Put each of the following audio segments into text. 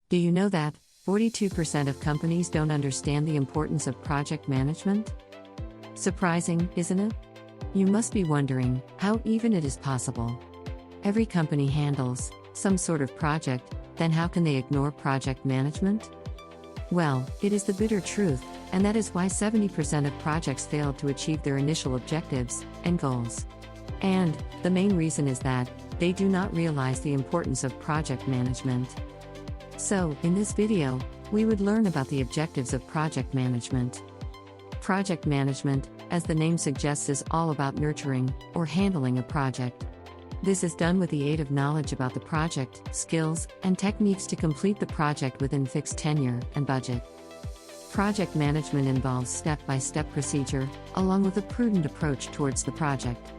Do you know that 42% of companies don't understand the importance of project management? Surprising, isn't it? You must be wondering how even it is possible. Every company handles some sort of project, then how can they ignore project management? Well, it is the bitter truth, and that is why 70% of projects fail to achieve their initial objectives and goals. And the main reason is that they do not realize the importance of project management. So, in this video, we would learn about the objectives of project management. Project management, as the name suggests, is all about nurturing or handling a project. This is done with the aid of knowledge about the project, skills, and techniques to complete the project within fixed tenure and budget. Project management involves step-by-step procedure, along with a prudent approach towards the project.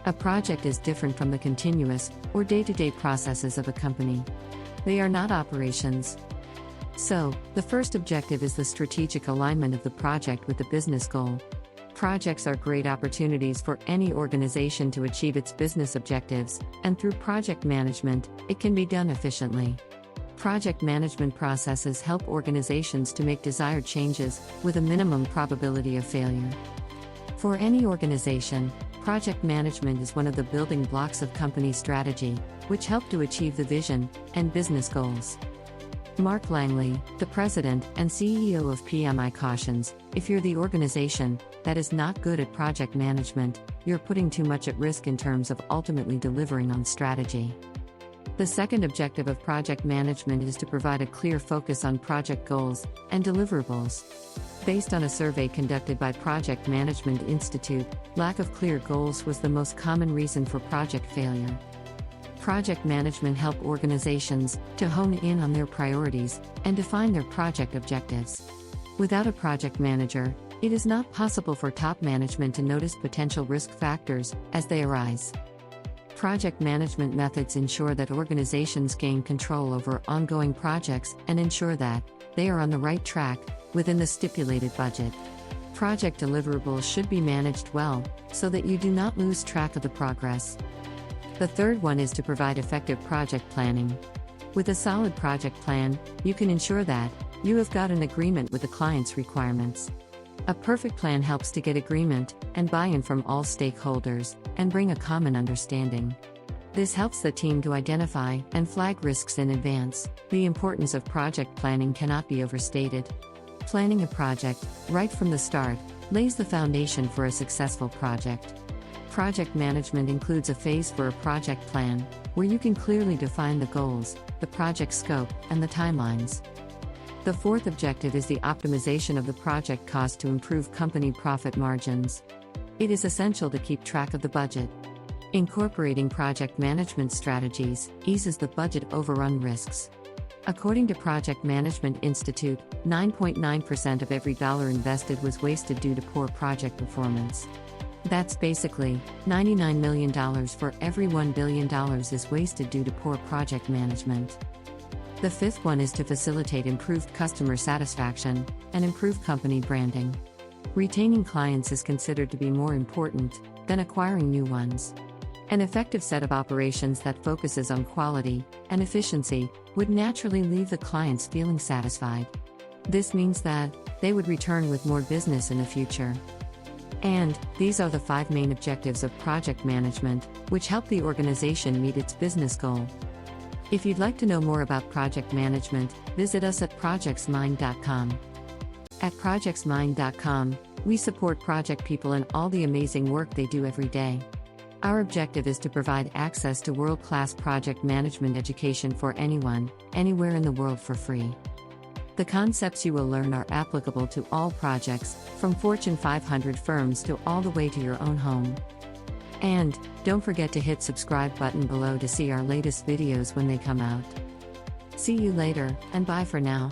A project is different from the continuous or day-to-day processes of a company. They are not operations. So, the first objective is the strategic alignment of the project with the business goal. Projects are great opportunities for any organization to achieve its business objectives, and through project management, it can be done efficiently. Project management processes help organizations to make desired changes with a minimum probability of failure. For any organization, project management is one of the building blocks of company strategy, which help to achieve the vision and business goals. Mark Langley, the president and CEO of PMI, cautions, if you're the organization that is not good at project management, you're putting too much at risk in terms of ultimately delivering on strategy. The second objective of project management is to provide a clear focus on project goals and deliverables. Based on a survey conducted by Project Management Institute, lack of clear goals was the most common reason for project failure. Project management helps organizations to hone in on their priorities and define their project objectives. Without a project manager, it is not possible for top management to notice potential risk factors as they arise. Project management methods ensure that organizations gain control over ongoing projects and ensure that they are on the right track within the stipulated budget. Project deliverables should be managed well so that you do not lose track of the progress. The third one is to provide effective project planning. With a solid project plan, you can ensure that you have got an agreement with the client's requirements. A perfect plan helps to get agreement and buy-in from all stakeholders and bring a common understanding. This helps the team to identify and flag risks in advance. The importance of project planning cannot be overstated. Planning a project, right from the start, lays the foundation for a successful project. Project management includes a phase for a project plan, where you can clearly define the goals, the project scope, and the timelines. The fourth objective is the optimization of the project cost to improve company profit margins. It is essential to keep track of the budget. Incorporating project management strategies eases the budget overrun risks. According to Project Management Institute, 9.9% of every dollar invested was wasted due to poor project performance. That's basically $99 million for every $1 billion is wasted due to poor project management. The fifth one is to facilitate improved customer satisfaction and improve company branding. Retaining clients is considered to be more important than acquiring new ones. An effective set of operations that focuses on quality and efficiency would naturally leave the clients feeling satisfied. This means that they would return with more business in the future. And these are the 5 main objectives of project management, which help the organization meet its business goal. If you'd like to know more about project management, visit us at projectsmind.com. At projectsmind.com, we support project people and all the amazing work they do every day. Our objective is to provide access to world-class project management education for anyone, anywhere in the world for free. The concepts you will learn are applicable to all projects, from Fortune 500 firms to all the way to your own home. And don't forget to hit subscribe button below to see our latest videos when they come out. See you later, and bye for now.